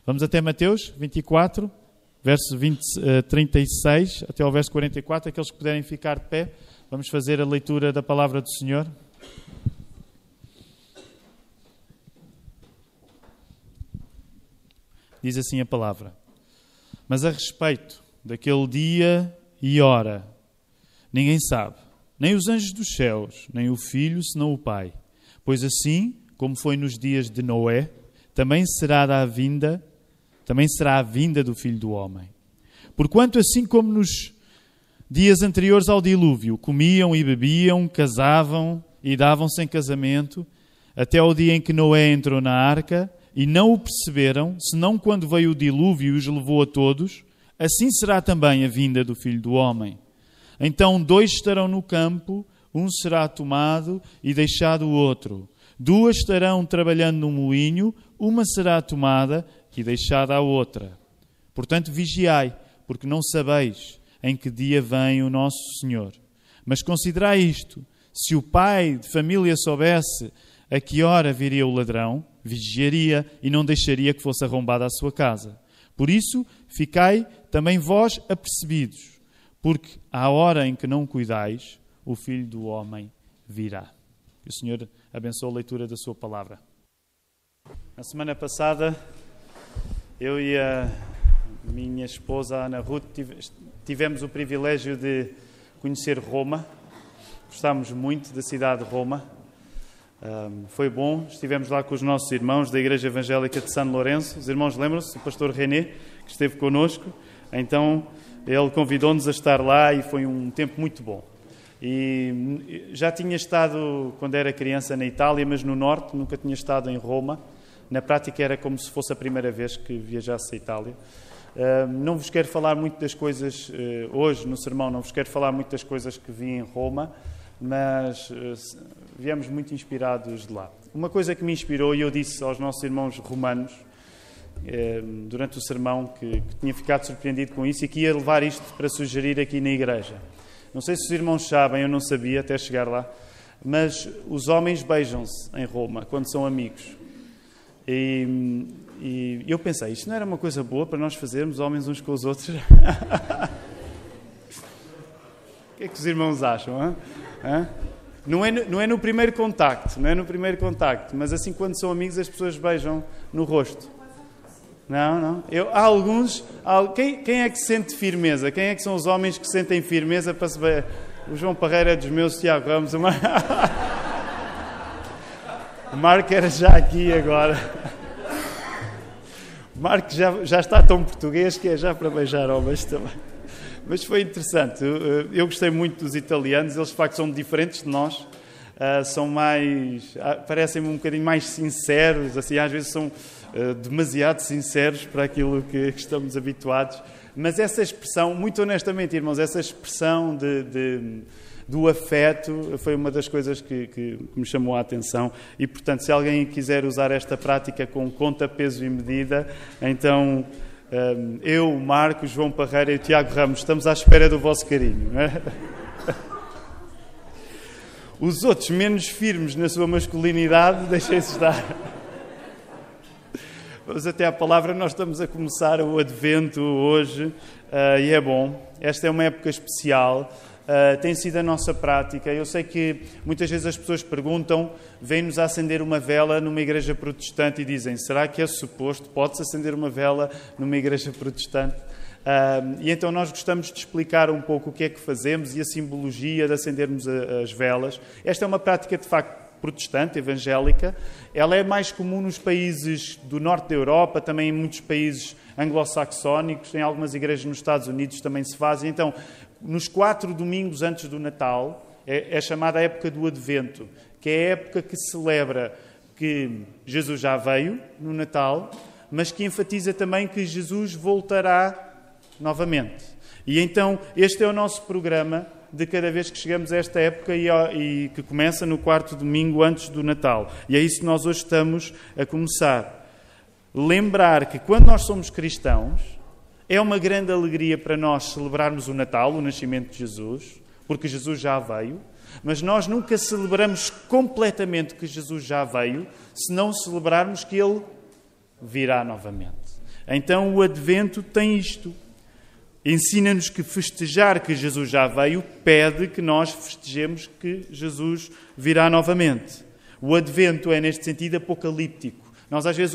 Vamos até Mateus 24, verso 36 até ao verso 44. Aqueles que puderem ficar de pé, vamos fazer a leitura da palavra do Senhor. Diz assim a palavra: mas a respeito daquele dia e hora, ninguém sabe, nem os anjos dos céus, nem o Filho, senão o Pai. Pois assim, como foi nos dias de Noé, também será a vinda do Filho do Homem. Porquanto assim como nos dias anteriores ao dilúvio, comiam e bebiam, casavam e davam-se em casamento, até ao dia em que Noé entrou na arca, e não o perceberam, senão quando veio o dilúvio e os levou a todos, assim será também a vinda do Filho do Homem. Então 2 estarão no campo, um será tomado e deixado o outro. 2 estarão trabalhando no moinho, uma será tomada e deixada a outra. Portanto, vigiai, porque não sabeis em que dia vem o nosso Senhor. Mas considerai isto: se o pai de família soubesse a que hora viria o ladrão, vigiaria e não deixaria que fosse arrombada a sua casa. Por isso, ficai também vós apercebidos, porque à hora em que não cuidais, o Filho do Homem virá. Que o Senhor abençoe a leitura da sua palavra. Na semana passada, eu e a minha esposa, Ana Ruth, tivemos o privilégio de conhecer Roma. Gostámos muito da cidade de Roma. Foi bom, estivemos lá com os nossos irmãos da Igreja Evangélica de São Lourenço. Os irmãos lembram-se, o pastor René, que esteve connosco. Então, ele convidou-nos a estar lá e foi um tempo muito bom. E já tinha estado, quando era criança, na Itália, mas no Norte, nunca tinha estado em Roma. Na prática era como se fosse a primeira vez que viajasse à Itália. Não vos quero falar muito das coisas, hoje no sermão, não vos quero falar muito das coisas que vi em Roma, mas viemos muito inspirados de lá. Uma coisa que me inspirou, e eu disse aos nossos irmãos romanos, durante o sermão, que tinha ficado surpreendido com isso e que ia levar isto para sugerir aqui na igreja. Não sei se os irmãos sabem, eu não sabia até chegar lá, mas os homens beijam-se em Roma quando são amigos. E eu pensei, isto não era uma coisa boa para nós fazermos, homens uns com os outros? O que é que os irmãos acham? Hã? Não é no primeiro contacto, mas assim quando são amigos as pessoas beijam no rosto. Não. Há alguns... Quem é que sente firmeza? Quem é que são os homens que sentem firmeza para se beijar? O João Parreira é dos meus, o Tiago Ramos... O Marco era já aqui agora. O Marco já está tão português que é já para beijar homens também. Mas foi interessante. Eu gostei muito dos italianos. Eles, de facto, são diferentes de nós. São mais... Parecem-me um bocadinho mais sinceros. Assim, às vezes são demasiado sinceros para aquilo que estamos habituados. Mas essa expressão, muito honestamente, irmãos, essa expressão do afeto foi uma das coisas que me chamou a atenção. E, portanto, se alguém quiser usar esta prática com conta, peso e medida, então... eu, o Marco, o João Parreira e o Tiago Ramos estamos à espera do vosso carinho, não é? Os outros, menos firmes na sua masculinidade, deixem-se estar. Vamos até à palavra. Nós estamos a começar o Advento hoje e é bom. Esta é uma época especial. Tem sido a nossa prática. Eu sei que muitas vezes as pessoas perguntam, vêm-nos a acender uma vela numa igreja protestante e dizem, será que é suposto, pode-se acender uma vela numa igreja protestante? E então nós gostamos de explicar um pouco o que é que fazemos e a simbologia de acendermos as velas. Esta é uma prática de facto protestante, evangélica. Ela é mais comum nos países do norte da Europa, também em muitos países anglo-saxónicos, em algumas igrejas nos Estados Unidos também se fazem. Então, nos 4 domingos antes do Natal, é chamada a época do Advento, que é a época que celebra que Jesus já veio no Natal, mas que enfatiza também que Jesus voltará novamente. E então, este é o nosso programa de cada vez que chegamos a esta época e que começa no 4º domingo antes do Natal. E é isso que nós hoje estamos a começar. Lembrar que quando nós somos cristãos, é uma grande alegria para nós celebrarmos o Natal, o nascimento de Jesus, porque Jesus já veio, mas nós nunca celebramos completamente que Jesus já veio, se não celebrarmos que Ele virá novamente. Então o Advento tem isto. Ensina-nos que festejar que Jesus já veio pede que nós festejemos que Jesus virá novamente. O Advento é, neste sentido, apocalíptico. Nós, às vezes,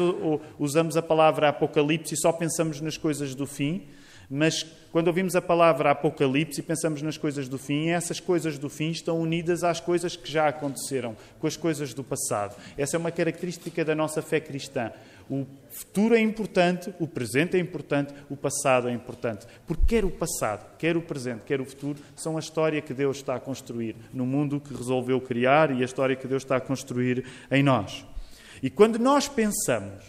usamos a palavra Apocalipse e só pensamos nas coisas do fim, mas quando ouvimos a palavra Apocalipse e pensamos nas coisas do fim, essas coisas do fim estão unidas às coisas que já aconteceram, com as coisas do passado. Essa é uma característica da nossa fé cristã. O futuro é importante, o presente é importante, o passado é importante. Porque quer o passado, quer o presente, quer o futuro, são a história que Deus está a construir no mundo que resolveu criar e a história que Deus está a construir em nós. E quando nós pensamos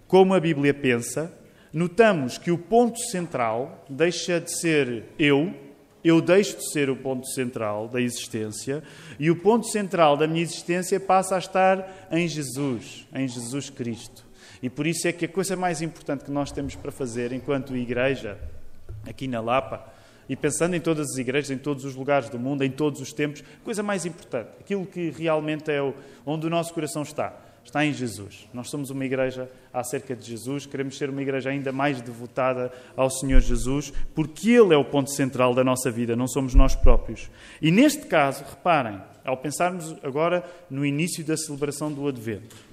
como a Bíblia pensa, notamos que o ponto central deixa de ser eu deixo de ser o ponto central da existência e o ponto central da minha existência passa a estar em Jesus Cristo. E por isso é que a coisa mais importante que nós temos para fazer enquanto igreja, aqui na Lapa, e pensando em todas as igrejas, em todos os lugares do mundo, em todos os tempos, a coisa mais importante, aquilo que realmente é onde o nosso coração está em Jesus. Nós somos uma igreja acerca de Jesus, queremos ser uma igreja ainda mais devotada ao Senhor Jesus, porque Ele é o ponto central da nossa vida, não somos nós próprios. E neste caso, reparem, ao pensarmos agora no início da celebração do Advento,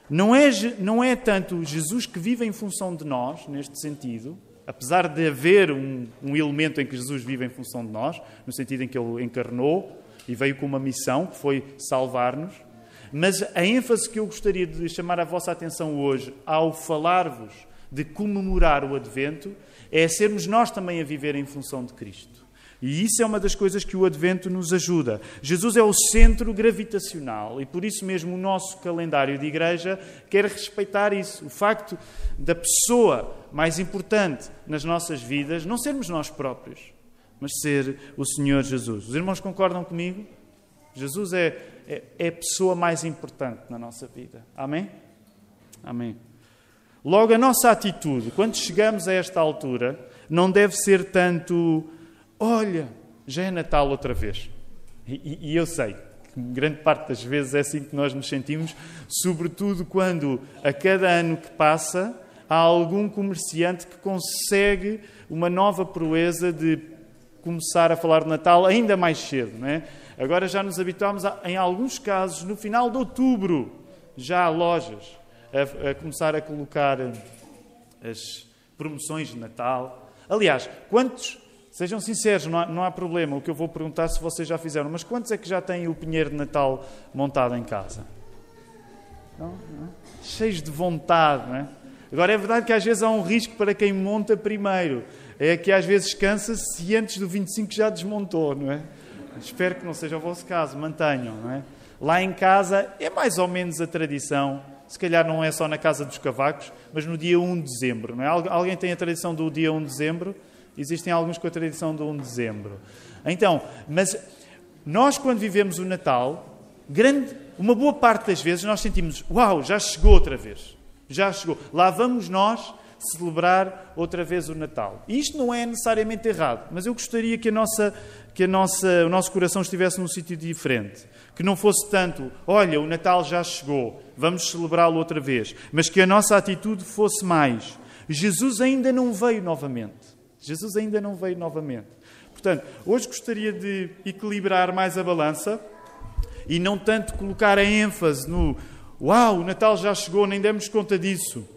não é tanto Jesus que vive em função de nós, neste sentido, apesar de haver um elemento em que Jesus vive em função de nós, no sentido em que Ele encarnou e veio com uma missão, que foi salvar-nos, mas a ênfase que eu gostaria de chamar a vossa atenção hoje, ao falar-vos de comemorar o Advento, é sermos nós também a viver em função de Cristo. E isso é uma das coisas que o Advento nos ajuda. Jesus é o centro gravitacional e por isso mesmo o nosso calendário de igreja quer respeitar isso. O facto da pessoa mais importante nas nossas vidas não sermos nós próprios, mas ser o Senhor Jesus. Os irmãos concordam comigo? Jesus é a pessoa mais importante na nossa vida. Amém? Amém. Logo, a nossa atitude, quando chegamos a esta altura, não deve ser tanto... Olha, já é Natal outra vez. E eu sei que grande parte das vezes é assim que nós nos sentimos, sobretudo quando a cada ano que passa há algum comerciante que consegue uma nova proeza de começar a falar de Natal ainda mais cedo, não é? Agora já nos habituámos, em alguns casos, no final de outubro, já há lojas a começar a colocar as promoções de Natal. Aliás, quantos... Sejam sinceros, não há problema. O que eu vou perguntar se vocês já fizeram. Mas quantos é que já têm o pinheiro de Natal montado em casa? Não? Cheios de vontade, não é? Agora, é verdade que às vezes há um risco para quem monta primeiro. É que às vezes cansa-se e antes do 25 já desmontou, não é? Espero que não seja o vosso caso. Mantenham, não é? Lá em casa é mais ou menos a tradição. Se calhar não é só na Casa dos Cavacos, mas no dia 1 de dezembro, não é? Alguém tem a tradição do dia 1 de dezembro? Existem alguns com a tradição do 1 de dezembro. Então, mas nós quando vivemos o Natal, uma boa parte das vezes nós sentimos, uau, já chegou outra vez. Já chegou. Lá vamos nós celebrar outra vez o Natal. E isto não é necessariamente errado, mas eu gostaria que o nosso coração estivesse num sítio diferente. Que não fosse tanto, olha, o Natal já chegou, vamos celebrá-lo outra vez. Mas que a nossa atitude fosse mais, Jesus ainda não veio novamente. Jesus ainda não veio novamente. Portanto, hoje gostaria de equilibrar mais a balança e não tanto colocar a ênfase no uau, o Natal já chegou, nem demos conta disso.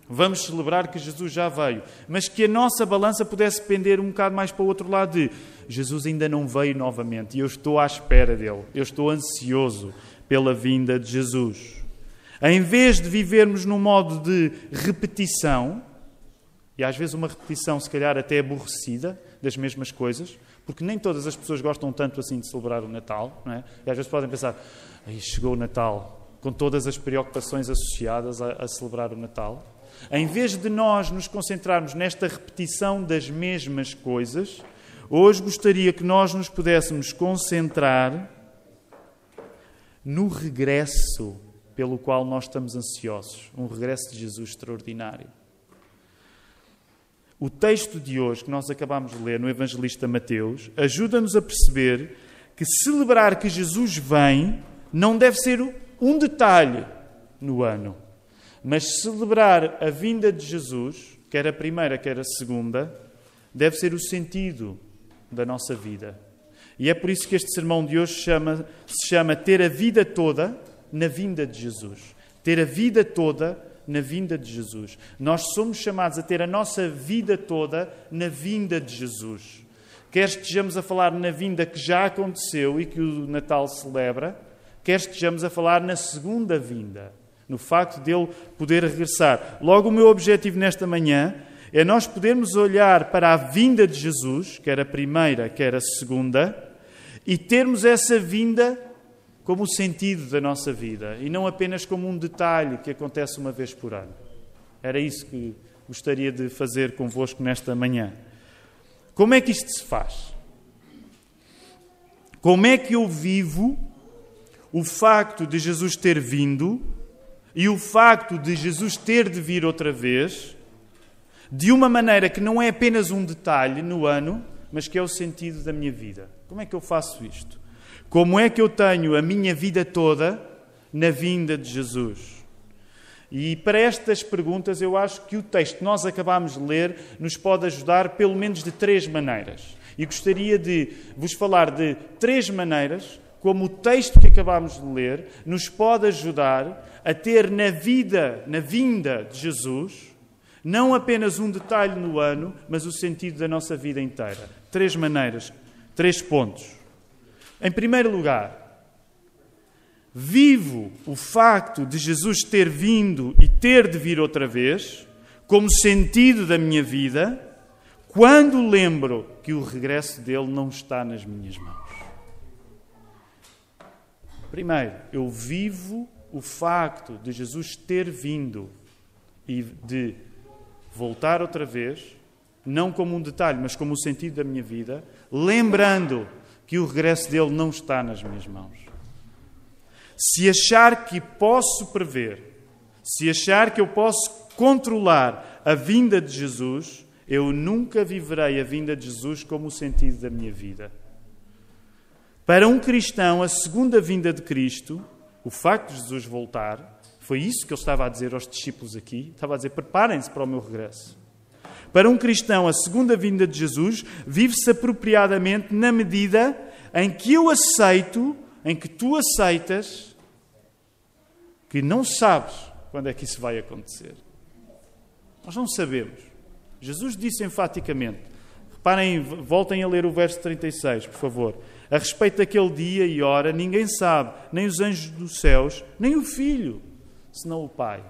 Vamos celebrar que Jesus já veio. Mas que a nossa balança pudesse pender um bocado mais para o outro lado de Jesus ainda não veio novamente e eu estou à espera dele. Eu estou ansioso pela vinda de Jesus. Em vez de vivermos num modo de repetição, e às vezes uma repetição, se calhar, até aborrecida das mesmas coisas, porque nem todas as pessoas gostam tanto assim de celebrar o Natal, não é? E às vezes podem pensar, aí chegou o Natal, com todas as preocupações associadas a celebrar o Natal. Em vez de nós nos concentrarmos nesta repetição das mesmas coisas, hoje gostaria que nós nos pudéssemos concentrar no regresso pelo qual nós estamos ansiosos, um regresso de Jesus extraordinário. O texto de hoje, que nós acabamos de ler no Evangelista Mateus, ajuda-nos a perceber que celebrar que Jesus vem não deve ser um detalhe no ano, Mas celebrar a vinda de Jesus, quer a primeira, quer a segunda, deve ser o sentido da nossa vida. E é por isso que este sermão de hoje se chama Ter a Vida Toda na Vinda de Jesus. Ter a vida toda na vinda de Jesus. Nós somos chamados a ter a nossa vida toda na vinda de Jesus. Quer estejamos a falar na vinda que já aconteceu e que o Natal celebra, quer estejamos a falar na segunda vinda, no facto dele poder regressar. Logo, o meu objetivo nesta manhã é nós podermos olhar para a vinda de Jesus, quer a primeira, quer a segunda, e termos essa vinda como o sentido da nossa vida e não apenas como um detalhe que acontece uma vez por ano. Era isso que gostaria de fazer convosco nesta manhã. Como é que isto se faz? Como é que eu vivo o facto de Jesus ter vindo e o facto de Jesus ter de vir outra vez de uma maneira que não é apenas um detalhe no ano, mas que é o sentido da minha vida? Como é que eu faço isto? Como é que eu tenho a minha vida toda na vinda de Jesus? E para estas perguntas eu acho que o texto que nós acabámos de ler nos pode ajudar pelo menos de 3 maneiras. E gostaria de vos falar de 3 maneiras como o texto que acabámos de ler nos pode ajudar a ter na vinda de Jesus, não apenas um detalhe no ano, mas o sentido da nossa vida inteira. 3 maneiras, 3 pontos. Em primeiro lugar, vivo o facto de Jesus ter vindo e ter de vir outra vez como sentido da minha vida quando lembro que o regresso dele não está nas minhas mãos. Primeiro, eu vivo o facto de Jesus ter vindo e de voltar outra vez, não como um detalhe, mas como o sentido da minha vida, lembrando que o regresso dele não está nas minhas mãos. Se achar que posso prever, se achar que eu posso controlar a vinda de Jesus, eu nunca viverei a vinda de Jesus como o sentido da minha vida. Para um cristão, a segunda vinda de Cristo, o facto de Jesus voltar, foi isso que ele estava a dizer aos discípulos aqui, estava a dizer, preparem-se para o meu regresso. Para um cristão, a segunda vinda de Jesus vive-se apropriadamente na medida em que eu aceito, em que tu aceitas, que não sabes quando é que isso vai acontecer. Nós não sabemos. Jesus disse enfaticamente, reparem, voltem a ler o verso 36, por favor. A respeito daquele dia e hora, ninguém sabe, nem os anjos dos céus, nem o Filho, senão o Pai.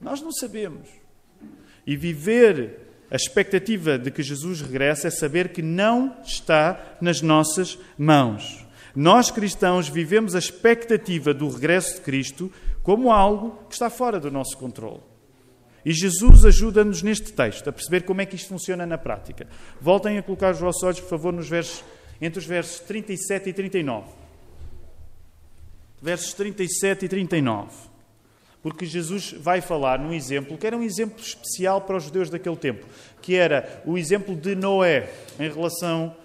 Nós não sabemos. E viver a expectativa de que Jesus regresse é saber que não está nas nossas mãos. Nós, cristãos, vivemos a expectativa do regresso de Cristo como algo que está fora do nosso controle. E Jesus ajuda-nos neste texto a perceber como é que isto funciona na prática. Voltem a colocar os vossos olhos, por favor, entre os versos 37 e 39. Versos 37 e 39. Porque Jesus vai falar num exemplo que era um exemplo especial para os judeus daquele tempo, que era o exemplo de Noé em relação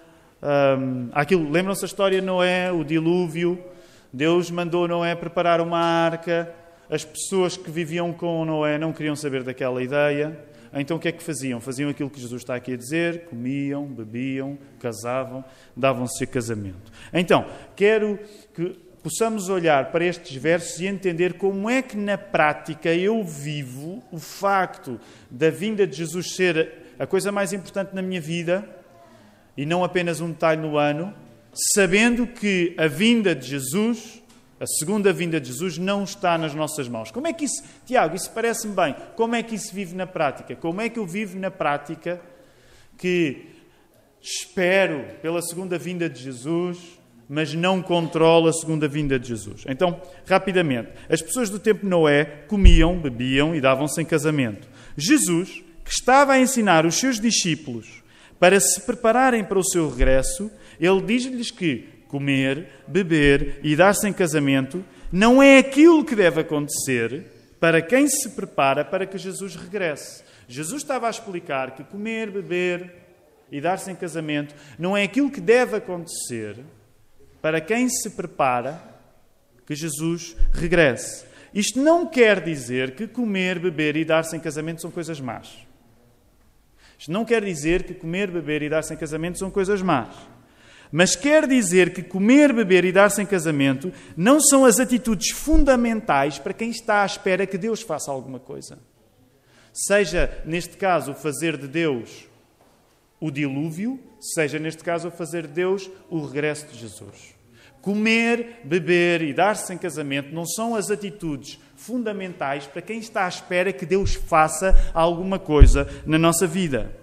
àquilo. Lembram-se a história de Noé, o dilúvio? Deus mandou Noé preparar uma arca. As pessoas que viviam com Noé não queriam saber daquela ideia. Então o que é que faziam? Faziam aquilo que Jesus está aqui a dizer, comiam, bebiam, casavam, davam-se a casamento. Então, quero que possamos olhar para estes versos e entender como é que na prática eu vivo o facto da vinda de Jesus ser a coisa mais importante na minha vida e não apenas um detalhe no ano, sabendo que a vinda de Jesus, a segunda vinda de Jesus, não está nas nossas mãos. Como é que isso, Tiago, isso parece-me bem, como é que isso vive na prática? Como é que eu vivo na prática que espero pela segunda vinda de Jesus, mas não controlo a segunda vinda de Jesus? Então, rapidamente, as pessoas do tempo de Noé comiam, bebiam e davam-se em casamento. Jesus, que estava a ensinar os seus discípulos para se prepararem para o seu regresso, ele diz-lhes que comer, beber e dar-se em casamento não é aquilo que deve acontecer para quem se prepara para que Jesus regresse. Jesus estava a explicar que comer, beber e dar-se em casamento não é aquilo que deve acontecer para quem se prepara que Jesus regresse. isto não quer dizer que comer, beber e dar-se em casamento são coisas más. Isto não quer dizer que comer, beber e dar-se em casamento são coisas más. Mas quer dizer que comer, beber e dar-se em casamento não são as atitudes fundamentais para quem está à espera que Deus faça alguma coisa. Seja, neste caso, o fazer de Deus o dilúvio, seja, neste caso, o fazer de Deus o regresso de Jesus. Comer, beber e dar-se em casamento não são as atitudes fundamentais para quem está à espera que Deus faça alguma coisa na nossa vida.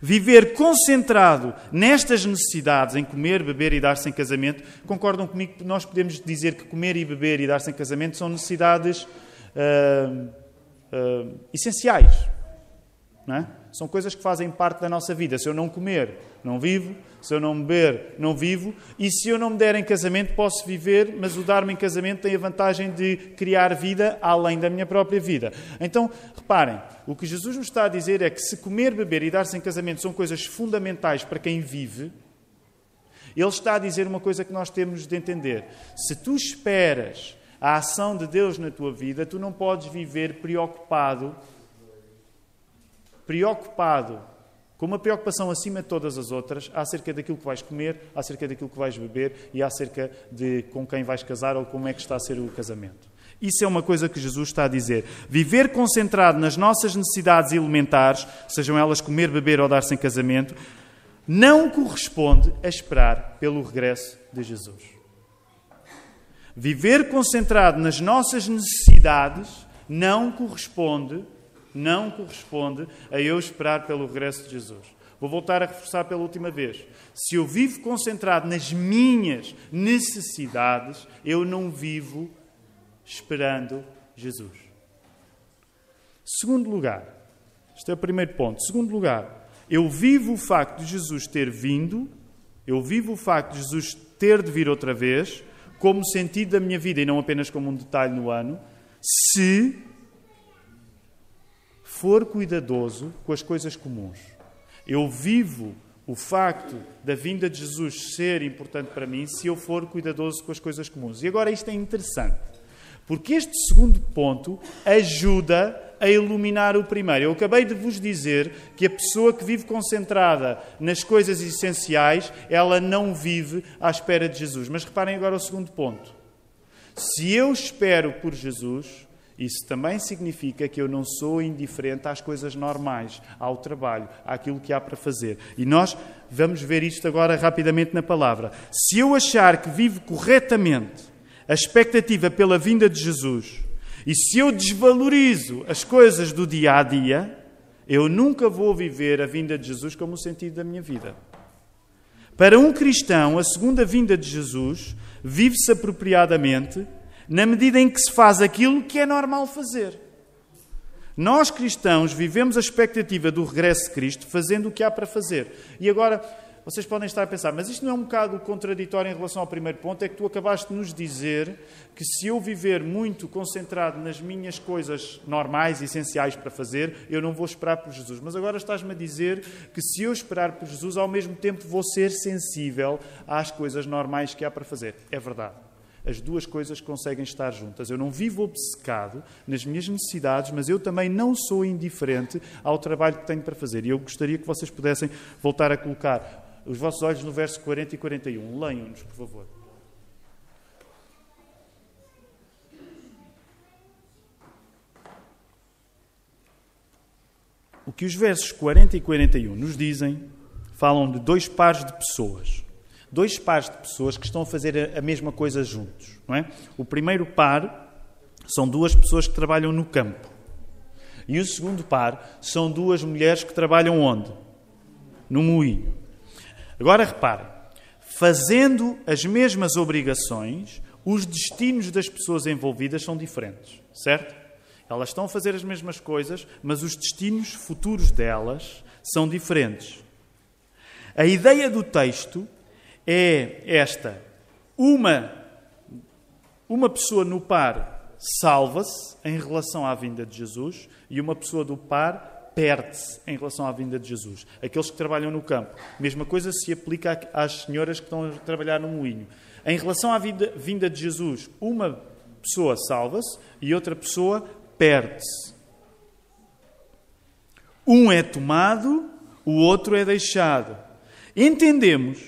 Viver concentrado nestas necessidades, em comer, beber e dar-se em casamento, concordam comigo que nós podemos dizer que comer e beber e dar-se em casamento são necessidades essenciais, não é? São coisas que fazem parte da nossa vida. Se eu não comer, não vivo. Se eu não beber, não vivo. E se eu não me der em casamento, posso viver, mas o dar-me em casamento tem a vantagem de criar vida além da minha própria vida. Então, reparem, o que Jesus nos está a dizer é que se comer, beber e dar-se em casamento são coisas fundamentais para quem vive, Ele está a dizer uma coisa que nós temos de entender. Se tu esperas a ação de Deus na tua vida, tu não podes viver preocupado com uma preocupação acima de todas as outras, acerca daquilo que vais comer, acerca daquilo que vais beber e acerca de com quem vais casar ou como é que está a ser o casamento. Isso é uma coisa que Jesus está a dizer. Viver concentrado nas nossas necessidades elementares, sejam elas comer, beber ou dar-se em casamento, não corresponde a esperar pelo regresso de Jesus. Viver concentrado nas nossas necessidades não corresponde a eu esperar pelo regresso de Jesus. Vou voltar a reforçar pela última vez. Se eu vivo concentrado nas minhas necessidades, eu não vivo esperando Jesus. Segundo lugar, este é o primeiro ponto. Segundo lugar, eu vivo o facto de Jesus ter vindo, eu vivo o facto de Jesus ter de vir outra vez, como sentido da minha vida e não apenas como um detalhe no ano, se for cuidadoso com as coisas comuns. Eu vivo o facto da vinda de Jesus ser importante para mim se eu for cuidadoso com as coisas comuns. E agora isto é interessante, porque este segundo ponto ajuda a iluminar o primeiro. Eu acabei de vos dizer que a pessoa que vive concentrada nas coisas essenciais, ela não vive à espera de Jesus. Mas reparem agora o segundo ponto. Se eu espero por Jesus, isso também significa que eu não sou indiferente às coisas normais, ao trabalho, àquilo que há para fazer. E nós vamos ver isto agora rapidamente na palavra. Se eu achar que vivo corretamente a expectativa pela vinda de Jesus, e se eu desvalorizo as coisas do dia-a-dia, eu nunca vou viver a vinda de Jesus como o sentido da minha vida. Para um cristão, a segunda vinda de Jesus vive-se apropriadamente na medida em que se faz aquilo que é normal fazer. Nós, cristãos, vivemos a expectativa do regresso de Cristo fazendo o que há para fazer. E agora, vocês podem estar a pensar, mas isto não é um bocado contraditório em relação ao primeiro ponto? É que tu acabaste de nos dizer que se eu viver muito concentrado nas minhas coisas normais e essenciais para fazer, eu não vou esperar por Jesus. Mas agora estás-me a dizer que se eu esperar por Jesus, ao mesmo tempo vou ser sensível às coisas normais que há para fazer. É verdade. As duas coisas conseguem estar juntas. Eu não vivo obcecado nas minhas necessidades, mas eu também não sou indiferente ao trabalho que tenho para fazer. E eu gostaria que vocês pudessem voltar a colocar os vossos olhos no verso 40 e 41. Leiam-nos, por favor. O que os versos 40 e 41 nos dizem, falam de dois pares de pessoas. Dois pares de pessoas que estão a fazer a mesma coisa juntos, não é? O primeiro par são duas pessoas que trabalham no campo. E o segundo par são duas mulheres que trabalham onde? No moinho. Agora reparem, fazendo as mesmas obrigações, os destinos das pessoas envolvidas são diferentes, certo? Elas estão a fazer as mesmas coisas, mas os destinos futuros delas são diferentes. A ideia do texto é esta: uma pessoa no par salva-se em relação à vinda de Jesus e uma pessoa do par perde-se em relação à vinda de Jesus. Aqueles que trabalham no campo. A mesma coisa se aplica às senhoras que estão a trabalhar no moinho. Em relação à vinda de Jesus, uma pessoa salva-se e outra pessoa perde-se. Um é tomado, o outro é deixado. Entendemos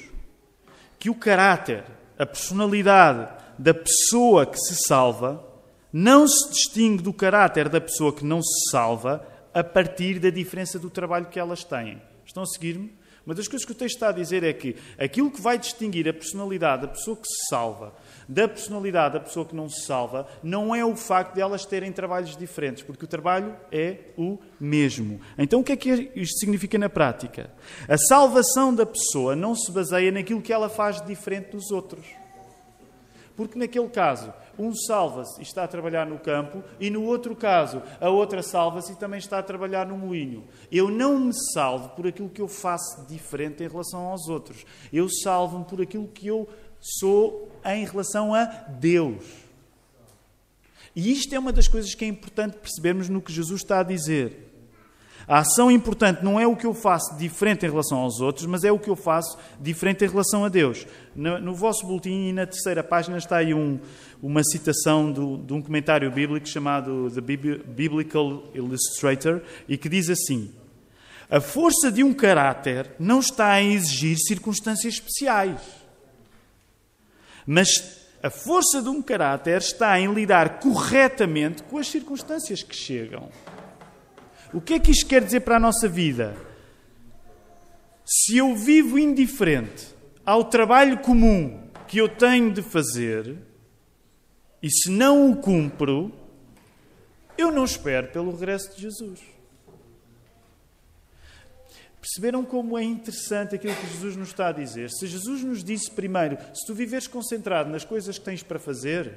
que o caráter, a personalidade da pessoa que se salva não se distingue do caráter da pessoa que não se salva a partir da diferença do trabalho que elas têm. Estão a seguir-me? Uma das coisas que o texto está a dizer é que aquilo que vai distinguir a personalidade da pessoa que se salva da personalidade da pessoa que não se salva não é o facto de elas terem trabalhos diferentes, porque o trabalho é o mesmo. Então o que é que isto significa na prática? A salvação da pessoa não se baseia naquilo que ela faz de diferente dos outros. Porque naquele caso, um salva-se e está a trabalhar no campo, e no outro caso, a outra salva-se e também está a trabalhar no moinho. Eu não me salvo por aquilo que eu faço diferente em relação aos outros. Eu salvo-me por aquilo que eu sou em relação a Deus. E isto é uma das coisas que é importante percebermos no que Jesus está a dizer. A ação importante não é o que eu faço diferente em relação aos outros, mas é o que eu faço diferente em relação a Deus. No vosso boletim e na terceira página está aí uma citação de um comentário bíblico chamado The Biblical Illustrator e que diz assim: a força de um caráter não está a exigir circunstâncias especiais, mas a força de um caráter está em lidar corretamente com as circunstâncias que chegam. O que é que isto quer dizer para a nossa vida? Se eu vivo indiferente ao trabalho comum que eu tenho de fazer, e se não o cumpro, eu não espero pelo regresso de Jesus. Perceberam como é interessante aquilo que Jesus nos está a dizer? Se Jesus nos disse primeiro, se tu viveres concentrado nas coisas que tens para fazer,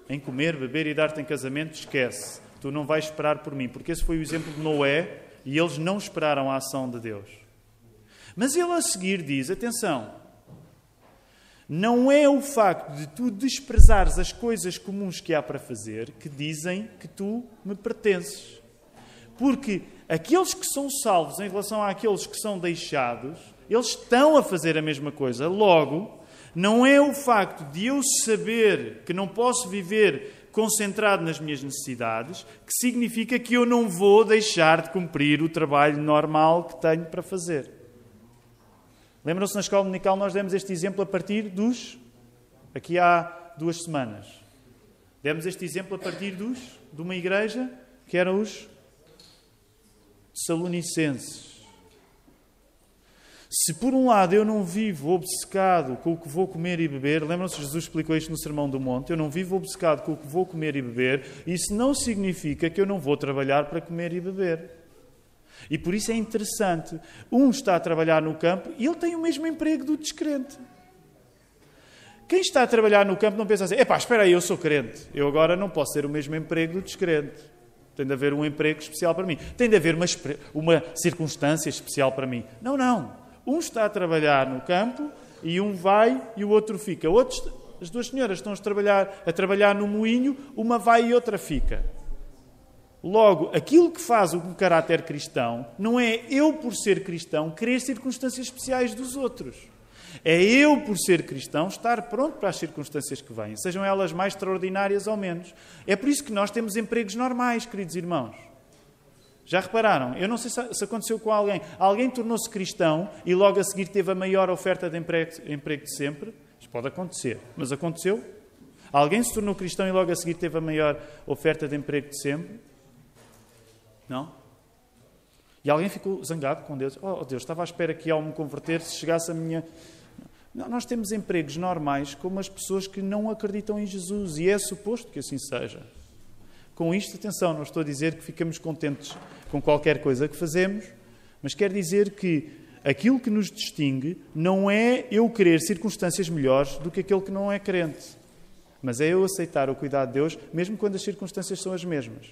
em comer, beber e dar-te em casamento, esquece. Tu não vais esperar por mim, porque esse foi o exemplo de Noé e eles não esperaram a ação de Deus. Mas ele a seguir diz, atenção, não é o facto de tu desprezares as coisas comuns que há para fazer que dizem que tu me pertences. Porque aqueles que são salvos em relação àqueles que são deixados, eles estão a fazer a mesma coisa. Logo, não é o facto de eu saber que não posso viver concentrado nas minhas necessidades, que significa que eu não vou deixar de cumprir o trabalho normal que tenho para fazer. Lembram-se, na escola dominical nós demos este exemplo a partir aqui há 2 semanas. Demos este exemplo a partir de uma igreja que eram os Tessalonicenses. Se por um lado eu não vivo obcecado com o que vou comer e beber, lembram-se que Jesus explicou isto no Sermão do Monte, eu não vivo obcecado com o que vou comer e beber, isso não significa que eu não vou trabalhar para comer e beber. E por isso é interessante, um está a trabalhar no campo e ele tem o mesmo emprego do descrente. Quem está a trabalhar no campo não pensa assim, espera aí, eu sou crente, eu agora não posso ter o mesmo emprego do descrente. Tem de haver um emprego especial para mim. Tem de haver uma circunstância especial para mim. Não. Um está a trabalhar no campo e um vai e o outro fica. As 2 senhoras estão a trabalhar no moinho, uma vai e outra fica. Logo, aquilo que faz o caráter cristão não é eu, por ser cristão, querer circunstâncias especiais dos outros. É eu, por ser cristão, estar pronto para as circunstâncias que vêm, sejam elas mais extraordinárias ou menos. É por isso que nós temos empregos normais, queridos irmãos. Já repararam? Eu não sei se aconteceu com alguém. Alguém tornou-se cristão e logo a seguir teve a maior oferta de emprego de sempre? Isto pode acontecer, mas aconteceu? Alguém se tornou cristão e logo a seguir teve a maior oferta de emprego de sempre? Não? E alguém ficou zangado com Deus. Oh Deus, estava à espera que ao me converter, se chegasse a minha... Não, nós temos empregos normais como as pessoas que não acreditam em Jesus e é suposto que assim seja. Com isto, atenção, não estou a dizer que ficamos contentes com qualquer coisa que fazemos, mas quer dizer que aquilo que nos distingue não é eu querer circunstâncias melhores do que aquele que não é crente, mas é eu aceitar o cuidado de Deus, mesmo quando as circunstâncias são as mesmas.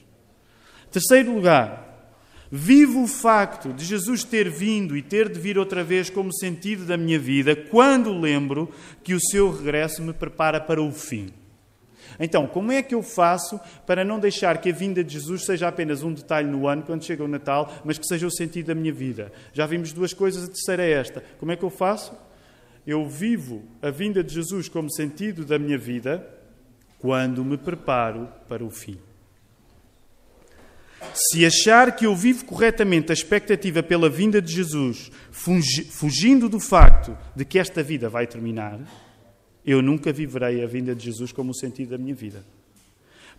Terceiro lugar, vivo o facto de Jesus ter vindo e ter de vir outra vez como sentido da minha vida quando lembro que o seu regresso me prepara para o fim. Então, como é que eu faço para não deixar que a vinda de Jesus seja apenas um detalhe no ano, quando chega o Natal, mas que seja o sentido da minha vida? Já vimos 2 coisas, a terceira é esta. Como é que eu faço? Eu vivo a vinda de Jesus como sentido da minha vida quando me preparo para o fim. Se achar que eu vivo corretamente a expectativa pela vinda de Jesus, fugindo do facto de que esta vida vai terminar, eu nunca viverei a vinda de Jesus como o sentido da minha vida.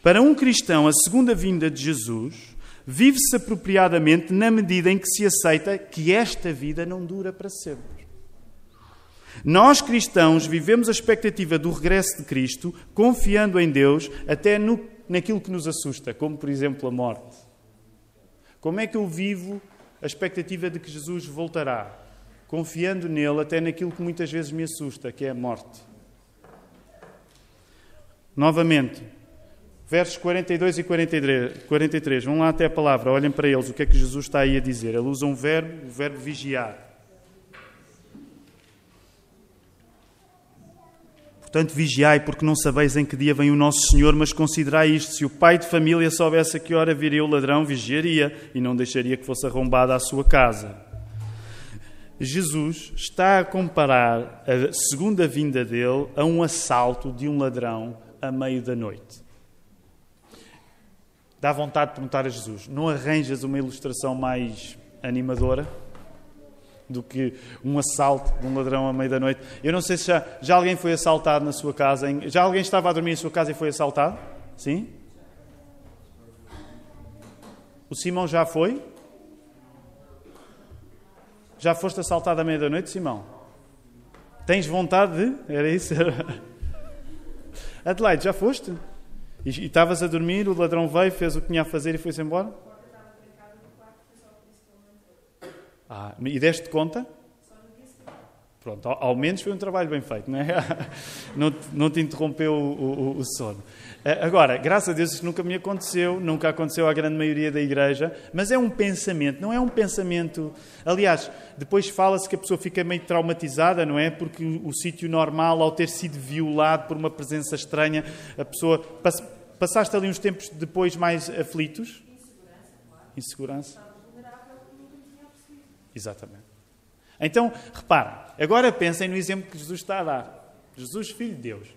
Para um cristão, a segunda vinda de Jesus vive-se apropriadamente na medida em que se aceita que esta vida não dura para sempre. Nós, cristãos, vivemos a expectativa do regresso de Cristo, confiando em Deus até naquilo que nos assusta, como, por exemplo, a morte. Como é que eu vivo a expectativa de que Jesus voltará? Confiando nele até naquilo que muitas vezes me assusta, que é a morte. Novamente, versos 42 e 43. Vão lá até a palavra, olhem para eles, o que é que Jesus está aí a dizer. Ele usa um verbo, o verbo vigiar. Portanto, vigiai, porque não sabeis em que dia vem o nosso Senhor, mas considerai isto. Se o pai de família soubesse a que hora viria o ladrão, vigiaria e não deixaria que fosse arrombada a sua casa. Jesus está a comparar a segunda vinda dele a um assalto de um ladrão a meio da noite. Dá vontade de perguntar a Jesus, não arranjas uma ilustração mais animadora do que um assalto de um ladrão à meia da noite? Eu não sei se já alguém foi assaltado na sua casa. Já alguém estava a dormir em sua casa e foi assaltado? Sim? O Simão já foi? Já foste assaltado à meia da noite, Simão? Tens vontade de? Era isso? Adelaide, já foste? E estavas a dormir, o ladrão veio, fez o que tinha a fazer e foi-se embora? E deste conta? Pronto, ao menos foi um trabalho bem feito, não é? Não te interrompeu o sono. Agora, graças a Deus isso nunca me aconteceu, nunca aconteceu à grande maioria da igreja, mas é um pensamento, não é um pensamento... Aliás, depois fala-se que a pessoa fica meio traumatizada, não é? Porque o sítio normal, ao ter sido violado por uma presença estranha, a pessoa... Passaste ali uns tempos depois mais aflitos? Insegurança. Exatamente. Então, reparem, agora pensem no exemplo que Jesus está a dar. Jesus, Filho de Deus.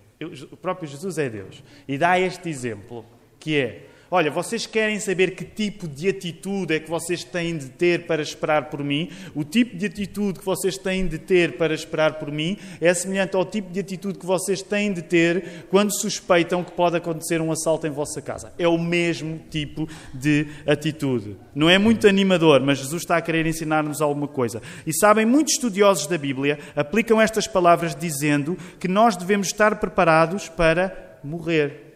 O próprio Jesus é Deus. E dá este exemplo, que é... Olha, vocês querem saber que tipo de atitude é que vocês têm de ter para esperar por mim? O tipo de atitude que vocês têm de ter para esperar por mim é semelhante ao tipo de atitude que vocês têm de ter quando suspeitam que pode acontecer um assalto em vossa casa. É o mesmo tipo de atitude. Não é muito animador, mas Jesus está a querer ensinar-nos alguma coisa. E sabem, muitos estudiosos da Bíblia aplicam estas palavras dizendo que nós devemos estar preparados para morrer.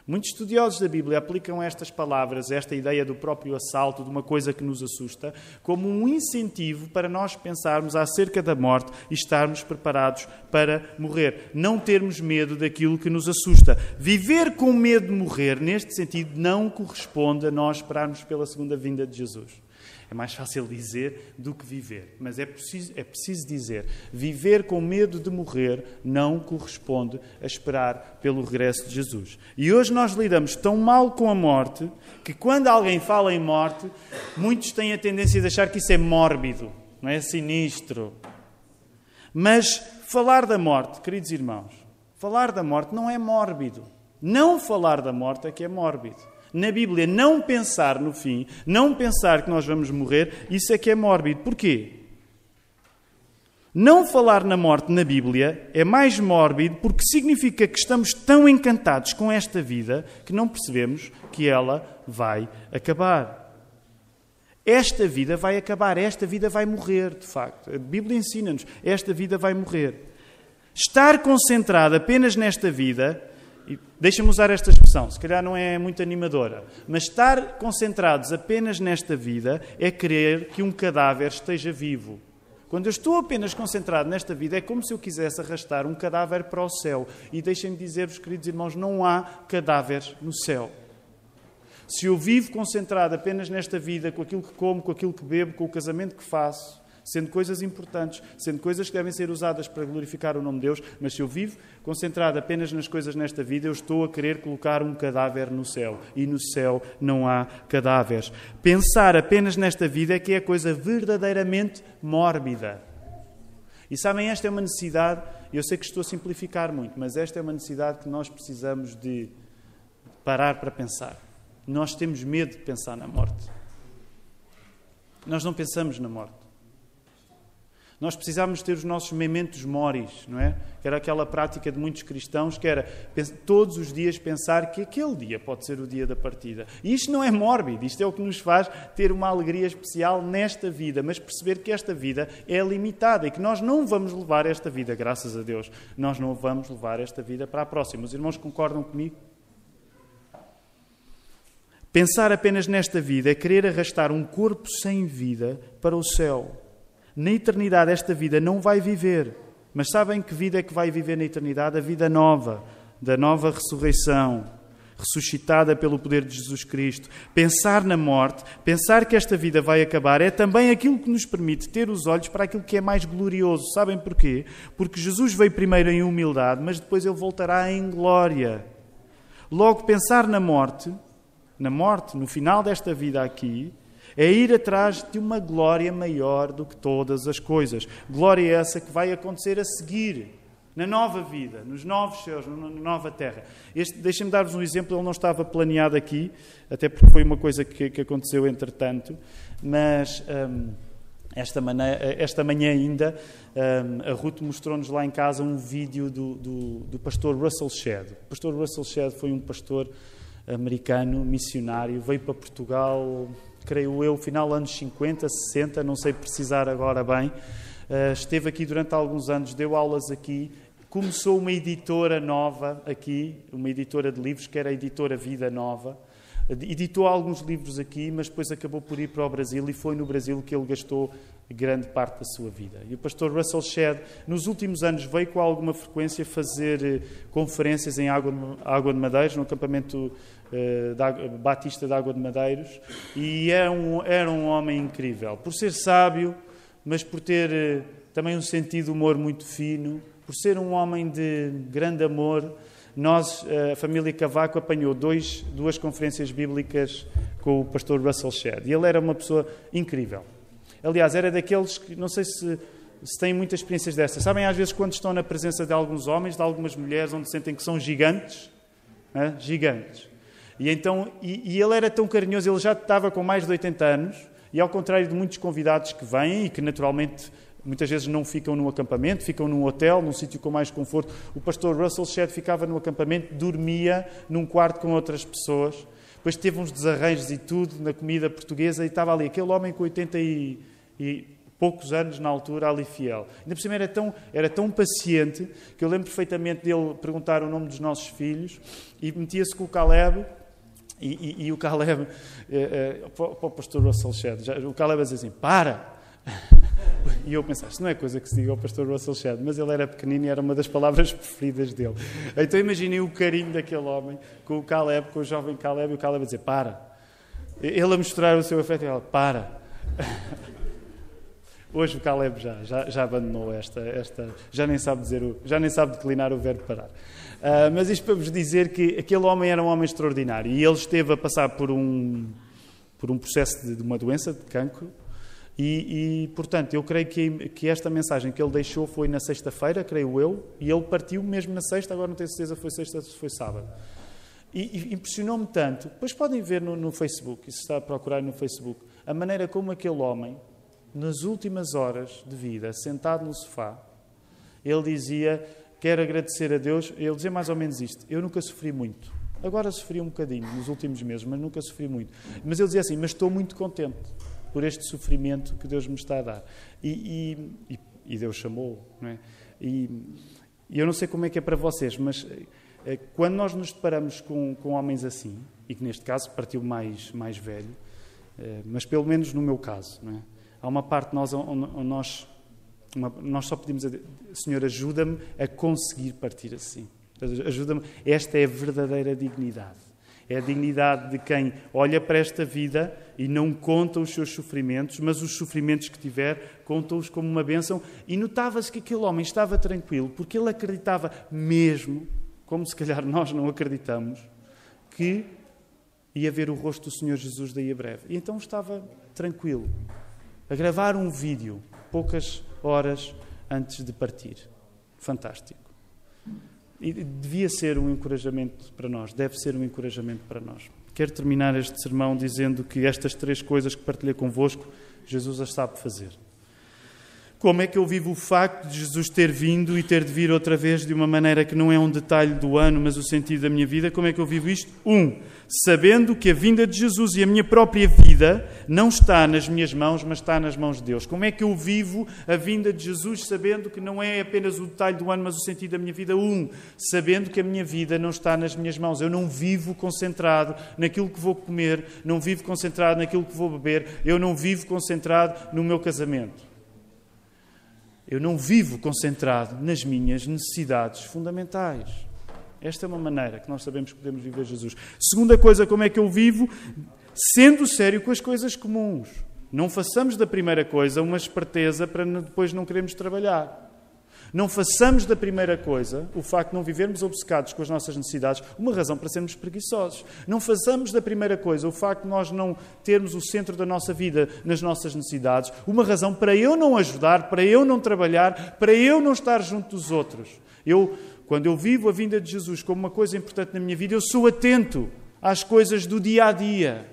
Muitos estudiosos da Bíblia aplicam estas palavras, esta ideia do próprio assalto, de uma coisa que nos assusta, como um incentivo para nós pensarmos acerca da morte e estarmos preparados para morrer. Não termos medo daquilo que nos assusta. Viver com medo de morrer, neste sentido, não corresponde a nós esperarmos pela segunda vinda de Jesus. É mais fácil dizer do que viver. Mas é preciso dizer. Viver com medo de morrer não corresponde a esperar pelo regresso de Jesus. E hoje nós lidamos tão mal com a morte que quando alguém fala em morte, muitos têm a tendência de achar que isso é mórbido, não é? Sinistro. Mas falar da morte, queridos irmãos, falar da morte não é mórbido. Não falar da morte é que é mórbido. Na Bíblia, não pensar no fim, não pensar que nós vamos morrer, isso é que é mórbido. Porquê? Não falar na morte na Bíblia é mais mórbido porque significa que estamos tão encantados com esta vida que não percebemos que ela vai acabar. Esta vida vai acabar, esta vida vai morrer, de facto. A Bíblia ensina-nos, esta vida vai morrer. Estar concentrado apenas nesta vida... Deixa-me usar esta expressão, se calhar não é muito animadora, mas estar concentrados apenas nesta vida é querer que um cadáver esteja vivo. Quando eu estou apenas concentrado nesta vida, é como se eu quisesse arrastar um cadáver para o céu. E deixem-me dizer-vos, queridos irmãos, não há cadáveres no céu. Se eu vivo concentrado apenas nesta vida, com aquilo que como, com aquilo que bebo, com o casamento que faço, sendo coisas importantes, sendo coisas que devem ser usadas para glorificar o nome de Deus, mas se eu vivo concentrado apenas nas coisas nesta vida, eu estou a querer colocar um cadáver no céu. E no céu não há cadáveres. Pensar apenas nesta vida é que é a coisa verdadeiramente mórbida. E sabem, esta é uma necessidade, eu sei que estou a simplificar muito, mas esta é uma necessidade que nós precisamos de parar para pensar. Nós temos medo de pensar na morte. Nós não pensamos na morte. Nós precisávamos ter os nossos mementos moris, não é? Que era aquela prática de muitos cristãos, que era todos os dias pensar que aquele dia pode ser o dia da partida. E isto não é mórbido, isto é o que nos faz ter uma alegria especial nesta vida, mas perceber que esta vida é limitada e que nós não vamos levar esta vida, graças a Deus, nós não vamos levar esta vida para a próxima. Os irmãos concordam comigo? Pensar apenas nesta vida é querer arrastar um corpo sem vida para o céu. Na eternidade esta vida não vai viver. Mas sabem que vida é que vai viver na eternidade? A vida nova, da nova ressurreição, ressuscitada pelo poder de Jesus Cristo. Pensar na morte, pensar que esta vida vai acabar, é também aquilo que nos permite ter os olhos para aquilo que é mais glorioso. Sabem porquê? Porque Jesus veio primeiro em humildade, mas depois Ele voltará em glória. Logo, pensar na morte, no final desta vida aqui, é ir atrás de uma glória maior do que todas as coisas. Glória essa que vai acontecer a seguir, na nova vida, nos novos céus, na nova terra. Deixem-me dar-vos um exemplo, ele não estava planeado aqui, até porque foi uma coisa que aconteceu entretanto, mas esta manhã ainda, a Ruth mostrou-nos lá em casa um vídeo do pastor Russell Shedd. O pastor Russell Shedd foi um pastor americano, missionário, veio para Portugal, creio eu, final anos 50, 60, não sei precisar agora bem. Esteve aqui durante alguns anos, deu aulas aqui, começou uma editora nova aqui, uma editora de livros, que era a editora Vida Nova. Editou alguns livros aqui, mas depois acabou por ir para o Brasil e foi no Brasil que ele gastou grande parte da sua vida. E o pastor Russell Shedd, nos últimos anos, veio com alguma frequência fazer conferências em Água de Madeiros, no acampamento Batista de Água de Madeiros, e era um homem incrível. Por ser sábio, mas por ter também um sentido de humor muito fino, por ser um homem de grande amor, nós, a família Cavaco, apanhou duas conferências bíblicas com o pastor Russell Shedd. E ele era uma pessoa incrível. Aliás, era daqueles que, não sei se têm muitas experiências destas. Sabem, às vezes, quando estão na presença de alguns homens, de algumas mulheres, onde sentem que são gigantes? Gigantes. E ele era tão carinhoso, ele já estava com mais de 80 anos, e ao contrário de muitos convidados que vêm e que, naturalmente, muitas vezes não ficam num acampamento, ficam num hotel, num sítio com mais conforto. O pastor Russell Shedd ficava no acampamento, dormia num quarto com outras pessoas. Depois teve uns desarranjos e tudo na comida portuguesa e estava ali. Aquele homem com 80 e poucos anos na altura, ali fiel. Ainda por cima era tão paciente que eu lembro perfeitamente dele perguntar o nome dos nossos filhos e metia-se com o Caleb e o Caleb, para o pastor Russell Shedd, o Caleb dizia assim, para! E eu pensava, isto não é coisa que se diga ao pastor Russell Shedd, mas ele era pequenino e era uma das palavras preferidas dele. Então imaginei o carinho daquele homem com o Caleb, com o jovem Caleb, e o Caleb a dizer, para. Ele a mostrar o seu afeto e ela, para. Hoje o Caleb já abandonou esta já nem sabe declinar o verbo parar. Mas isto para vos dizer que aquele homem era um homem extraordinário e ele esteve a passar por um processo de uma doença, de cancro. Portanto, eu creio que esta mensagem que ele deixou foi na sexta-feira, creio eu, e ele partiu mesmo na sexta, agora não tenho certeza se foi sexta ou se foi sábado. E impressionou-me tanto. Depois podem ver no Facebook, e se está a procurar no Facebook, a maneira como aquele homem, nas últimas horas de vida, sentado no sofá, ele dizia, quero agradecer a Deus, ele dizia mais ou menos isto, eu nunca sofri muito. Agora sofri um bocadinho nos últimos meses, mas nunca sofri muito. Mas ele dizia assim, mas estou muito contente por este sofrimento que Deus me está a dar. E Deus chamou, não é? E eu não sei como é que é para vocês, mas quando nós nos deparamos com homens assim, e que neste caso partiu mais velho, mas pelo menos no meu caso, não é? Há uma parte de nós onde nós só pedimos a Deus, Senhor, ajuda-me a conseguir partir assim. Ajuda-me. Esta é a verdadeira dignidade. É a dignidade de quem olha para esta vida e não conta os seus sofrimentos, mas os sofrimentos que tiver, conta-os como uma bênção. E notava-se que aquele homem estava tranquilo, porque ele acreditava mesmo, como se calhar nós não acreditamos, que ia ver o rosto do Senhor Jesus daí a breve. E então estava tranquilo, a gravar um vídeo, poucas horas antes de partir. Fantástico. E devia ser um encorajamento para nós, deve ser um encorajamento para nós. Quero terminar este sermão dizendo que estas 3 coisas que partilhei convosco, Jesus as sabe fazer. Como é que eu vivo o facto de Jesus ter vindo e ter de vir outra vez de uma maneira que não é um detalhe do ano, mas o sentido da minha vida? Como é que eu vivo isto? 1. Sabendo que a vinda de Jesus e a minha própria vida não está nas minhas mãos, mas está nas mãos de Deus. Como é que eu vivo a vinda de Jesus sabendo que não é apenas o detalhe do ano, mas o sentido da minha vida? 1. Sabendo que a minha vida não está nas minhas mãos. Eu não vivo concentrado naquilo que vou comer, não vivo concentrado naquilo que vou beber, eu não vivo concentrado no meu casamento. Eu não vivo concentrado nas minhas necessidades fundamentais. Esta é uma maneira que nós sabemos que podemos viver Jesus. Segunda coisa, como é que eu vivo? Sendo sério com as coisas comuns. Não façamos da primeira coisa uma esperteza para depois não queremos trabalhar. Não façamos da primeira coisa, o facto de não vivermos obcecados com as nossas necessidades, uma razão para sermos preguiçosos. Não façamos da primeira coisa, o facto de nós não termos o centro da nossa vida nas nossas necessidades, uma razão para eu não ajudar, para eu não trabalhar, para eu não estar junto dos outros. Quando eu vivo a vinda de Jesus como uma coisa importante na minha vida, eu sou atento às coisas do dia-a-dia.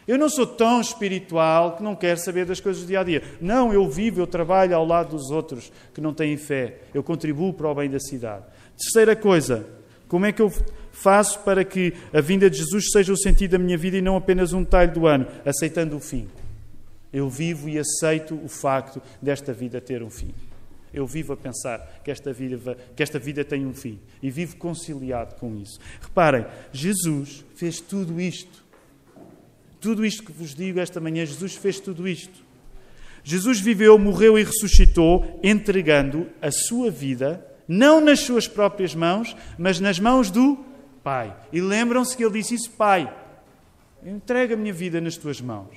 Eu não sou tão espiritual que não quero saber das coisas do dia-a-dia. Não, eu vivo, eu trabalho ao lado dos outros que não têm fé. Eu contribuo para o bem da cidade. Terceira coisa, como é que eu faço para que a vinda de Jesus seja o sentido da minha vida e não apenas um detalhe do ano? Aceitando o fim. Eu vivo e aceito o facto desta vida ter um fim. Eu vivo a pensar que esta vida tem um fim. E vivo conciliado com isso. Reparem, Jesus fez tudo isto. Tudo isto que vos digo esta manhã, Jesus fez tudo isto. Jesus viveu, morreu e ressuscitou, entregando a sua vida, não nas suas próprias mãos, mas nas mãos do Pai. E lembram-se que ele disse isso: Pai, entrega a minha vida nas tuas mãos.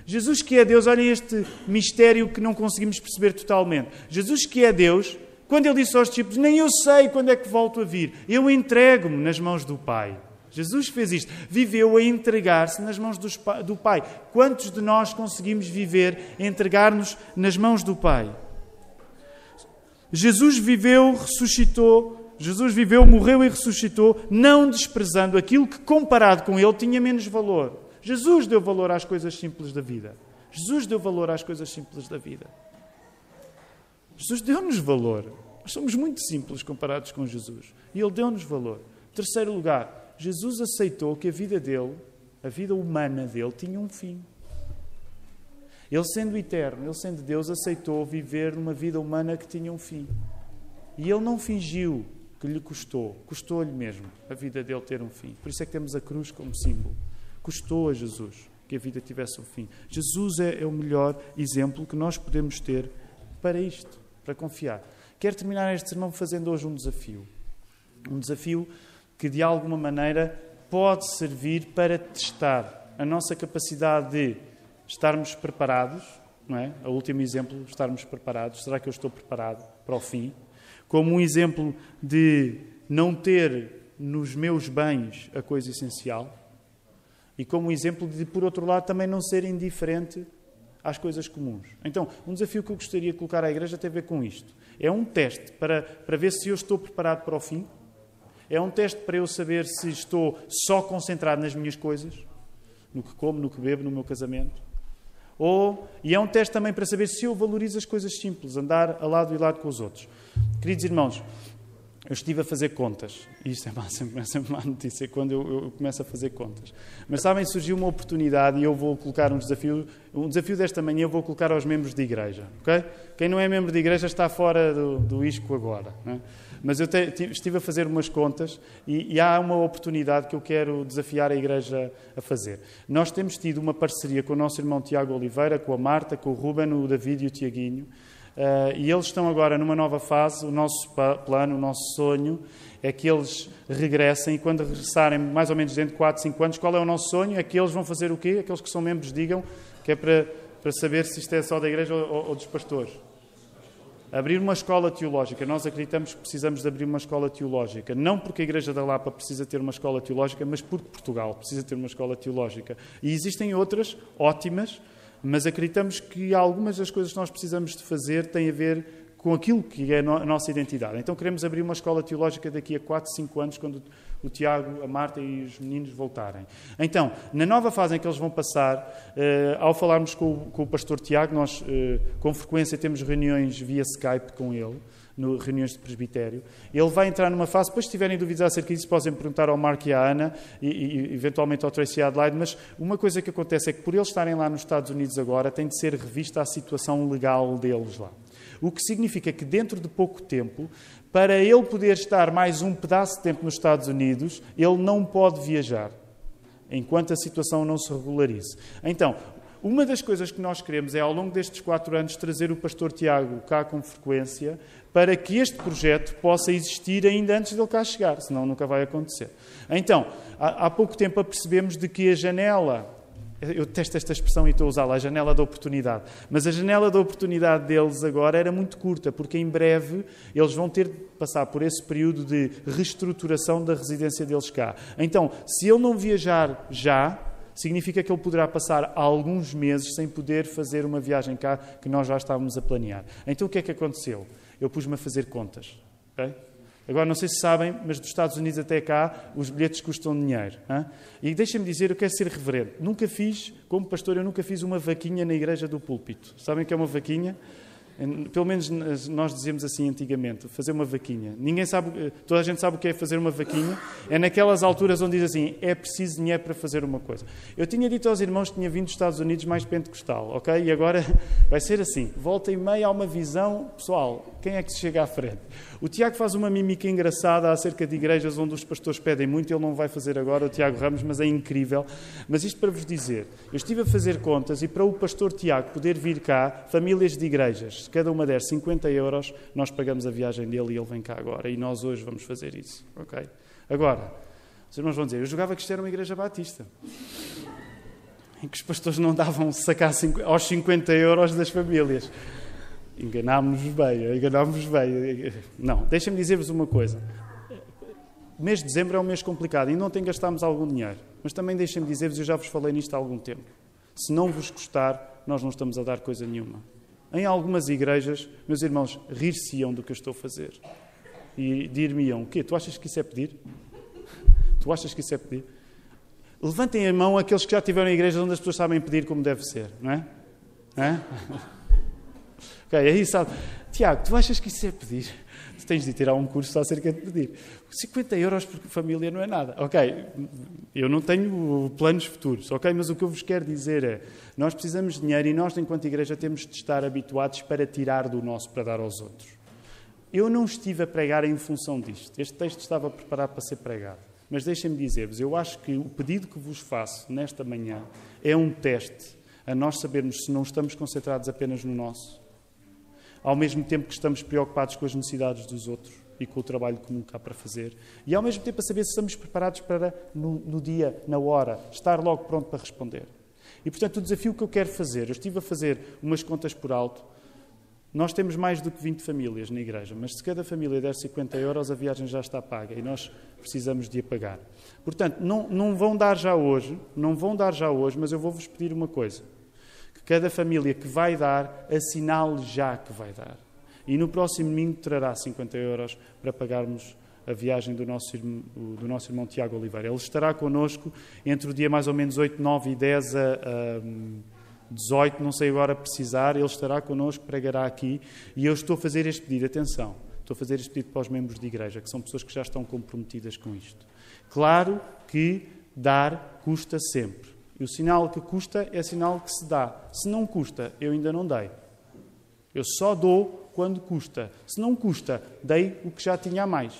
Jesus que é Deus, olhem este mistério que não conseguimos perceber totalmente. Jesus que é Deus, quando ele disse aos discípulos: nem eu sei quando é que volto a vir, eu entrego-me nas mãos do Pai. Jesus fez isto, viveu a entregar-se nas mãos do Pai. Quantos de nós conseguimos viver a entregar-nos nas mãos do Pai? Jesus viveu, morreu e ressuscitou, não desprezando aquilo que, comparado com ele, tinha menos valor. Jesus deu valor às coisas simples da vida. Jesus deu valor às coisas simples da vida. Jesus deu-nos valor. Nós somos muito simples comparados com Jesus. E ele deu-nos valor. Terceiro lugar, Jesus aceitou que a vida dele, a vida humana dele, tinha um fim. Ele sendo eterno, ele sendo Deus, aceitou viver numa vida humana que tinha um fim. E ele não fingiu que lhe custou. Custou-lhe mesmo a vida dele ter um fim. Por isso é que temos a cruz como símbolo. Custou a Jesus que a vida tivesse um fim. Jesus é o melhor exemplo que nós podemos ter para isto, para confiar. Quero terminar este sermão fazendo hoje um desafio. Um desafio que de alguma maneira pode servir para testar a nossa capacidade de estarmos preparados, não é? O último exemplo, estarmos preparados. Será que eu estou preparado para o fim? Como um exemplo de não ter nos meus bens a coisa essencial. E como um exemplo de, por outro lado, também não ser indiferente às coisas comuns. Então, um desafio que eu gostaria de colocar à Igreja tem a ver com isto. É um teste para ver se eu estou preparado para o fim. É um teste para eu saber se estou só concentrado nas minhas coisas, no que como, no que bebo, no meu casamento. E é um teste também para saber se eu valorizo as coisas simples, andar a lado e lado com os outros. Queridos irmãos, eu estive a fazer contas. E isto é sempre má notícia quando eu começo a fazer contas. Mas sabem, surgiu uma oportunidade e eu vou colocar um desafio. Um desafio desta manhã eu vou colocar aos membros de igreja. Okay? Quem não é membro de igreja está fora do isco agora. Não é? Mas eu estive a fazer umas contas e há uma oportunidade que eu quero desafiar a Igreja a fazer. Nós temos tido uma parceria com o nosso irmão Tiago Oliveira, com a Marta, com o Ruben, o David e o Tiaguinho. E eles estão agora numa nova fase. O nosso plano, o nosso sonho é que eles regressem e quando regressarem, mais ou menos dentro de 4, 5 anos, qual é o nosso sonho? É que eles vão fazer o quê? Aqueles que são membros digam, que é para saber se isto é só da Igreja ou dos pastores. Abrir uma escola teológica. Nós acreditamos que precisamos de abrir uma escola teológica. Não porque a Igreja da Lapa precisa ter uma escola teológica, mas porque Portugal precisa ter uma escola teológica. E existem outras ótimas mas acreditamos que algumas das coisas que nós precisamos de fazer têm a ver com aquilo que é a nossa identidade. Então queremos abrir uma escola teológica daqui a 4, 5 anos, quando o Tiago, a Marta e os meninos voltarem. Então, na nova fase em que eles vão passar, ao falarmos com o pastor Tiago, nós com frequência temos reuniões via Skype com ele, reuniões de presbitério. Ele vai entrar numa fase, depois se tiverem dúvidas acerca disso, podem perguntar ao Mark e à Ana e eventualmente ao Tracy Adelaide, mas uma coisa que acontece é que por eles estarem lá nos Estados Unidos agora, tem de ser revista a situação legal deles lá. O que significa que dentro de pouco tempo, para ele poder estar mais um pedaço de tempo nos Estados Unidos, ele não pode viajar, enquanto a situação não se regularize. Então, uma das coisas que nós queremos é, ao longo destes 4 anos, trazer o pastor Tiago cá com frequência, para que este projeto possa existir ainda antes dele cá chegar, senão nunca vai acontecer. Então, há pouco tempo apercebemos de que a janela, eu detesto esta expressão e estou a usá-la, a janela da oportunidade, mas a janela da oportunidade deles agora era muito curta, porque em breve eles vão ter de passar por esse período de reestruturação da residência deles cá. Então, se ele não viajar já, significa que ele poderá passar alguns meses sem poder fazer uma viagem cá que nós já estávamos a planear. Então, o que é que aconteceu? Eu pus-me a fazer contas. Okay? Agora, não sei se sabem, mas dos Estados Unidos até cá, os bilhetes custam dinheiro. Hein? E deixem-me dizer, eu quero ser reverente. Como pastor, eu nunca fiz uma vaquinha na igreja do púlpito. Sabem o que é uma vaquinha? Pelo menos nós dizíamos assim antigamente, fazer uma vaquinha. Toda a gente sabe o que é fazer uma vaquinha. É naquelas alturas onde diz assim, é preciso dinheiro para fazer uma coisa. Eu tinha dito aos irmãos que tinha vindo dos Estados Unidos mais pentecostal, ok? E agora vai ser assim, volta e meia há uma visão, pessoal, quem é que se chega à frente? O Tiago faz uma mímica engraçada acerca de igrejas onde os pastores pedem muito, ele não vai fazer agora, o Tiago Ramos, mas é incrível. Mas isto para vos dizer, eu estive a fazer contas e para o pastor Tiago poder vir cá, famílias de igrejas, se cada uma der 50 euros, nós pagamos a viagem dele e ele vem cá agora. E nós hoje vamos fazer isso, ok? Agora, os irmãos vão dizer, eu julgava que isto era uma igreja batista, em que os pastores não davam sacar aos 50 euros das famílias. Enganámos-nos bem. Não, deixem-me dizer-vos uma coisa. O mês de dezembro é um mês complicado e ontem gastámos algum dinheiro. Mas também deixem-me dizer-vos, eu já vos falei nisto há algum tempo. Se não vos custar, nós não estamos a dar coisa nenhuma. Em algumas igrejas, meus irmãos, rir-se-iam do que eu estou a fazer. E dir-me-iam, o quê? Tu achas que isso é pedir? Tu achas que isso é pedir? Levantem a mão aqueles que já estiveram em igrejas onde as pessoas sabem pedir como deve ser, não é? Ok, aí sabe. Tiago, tu achas que isso é pedir? Tu tens de tirar um curso acerca de pedir. 50 euros por família não é nada. Ok, eu não tenho planos futuros, ok? Mas o que eu vos quero dizer é, nós precisamos de dinheiro e nós, enquanto igreja, temos de estar habituados para tirar do nosso para dar aos outros. Eu não estive a pregar em função disto. Este texto estava preparado para ser pregado. Mas deixem-me dizer-vos, eu acho que o pedido que vos faço nesta manhã é um teste a nós sabermos se não estamos concentrados apenas no nosso, ao mesmo tempo que estamos preocupados com as necessidades dos outros e com o trabalho comum que há para fazer, e ao mesmo tempo a saber se estamos preparados para, no dia, na hora, estar logo pronto para responder. E, portanto, o desafio que eu quero fazer, eu estive a fazer umas contas por alto, nós temos mais do que 20 famílias na igreja, mas se cada família der 50 euros, a viagem já está paga e nós precisamos de a pagar. Portanto, não vão dar já hoje, mas eu vou-vos pedir uma coisa. Que cada família que vai dar, assinale já que vai dar. E no próximo domingo trará 50 euros para pagarmos a viagem do nosso irmão Tiago Oliveira. Ele estará connosco entre o dia mais ou menos 8, 9 e 10 a 18, não sei agora precisar, ele estará connosco, pregará aqui, e eu estou a fazer este pedido, atenção, estou a fazer este pedido para os membros de igreja, que são pessoas que já estão comprometidas com isto. Claro que dar custa sempre. E o sinal que custa é sinal que se dá. Se não custa, eu ainda não dei. Eu só dou quando custa. Se não custa, dei o que já tinha a mais.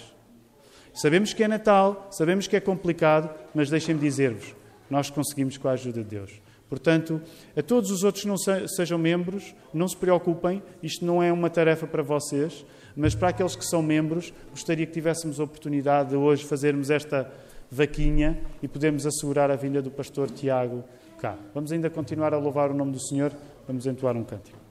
Sabemos que é Natal, sabemos que é complicado, mas deixem-me dizer-vos, nós conseguimos com a ajuda de Deus. Portanto, a todos os outros que não sejam membros, não se preocupem, isto não é uma tarefa para vocês, mas para aqueles que são membros, gostaria que tivéssemos a oportunidade de hoje fazermos esta vaquinha e podermos assegurar a vinda do pastor Tiago cá. Vamos ainda continuar a louvar o nome do Senhor, vamos entoar um cântico.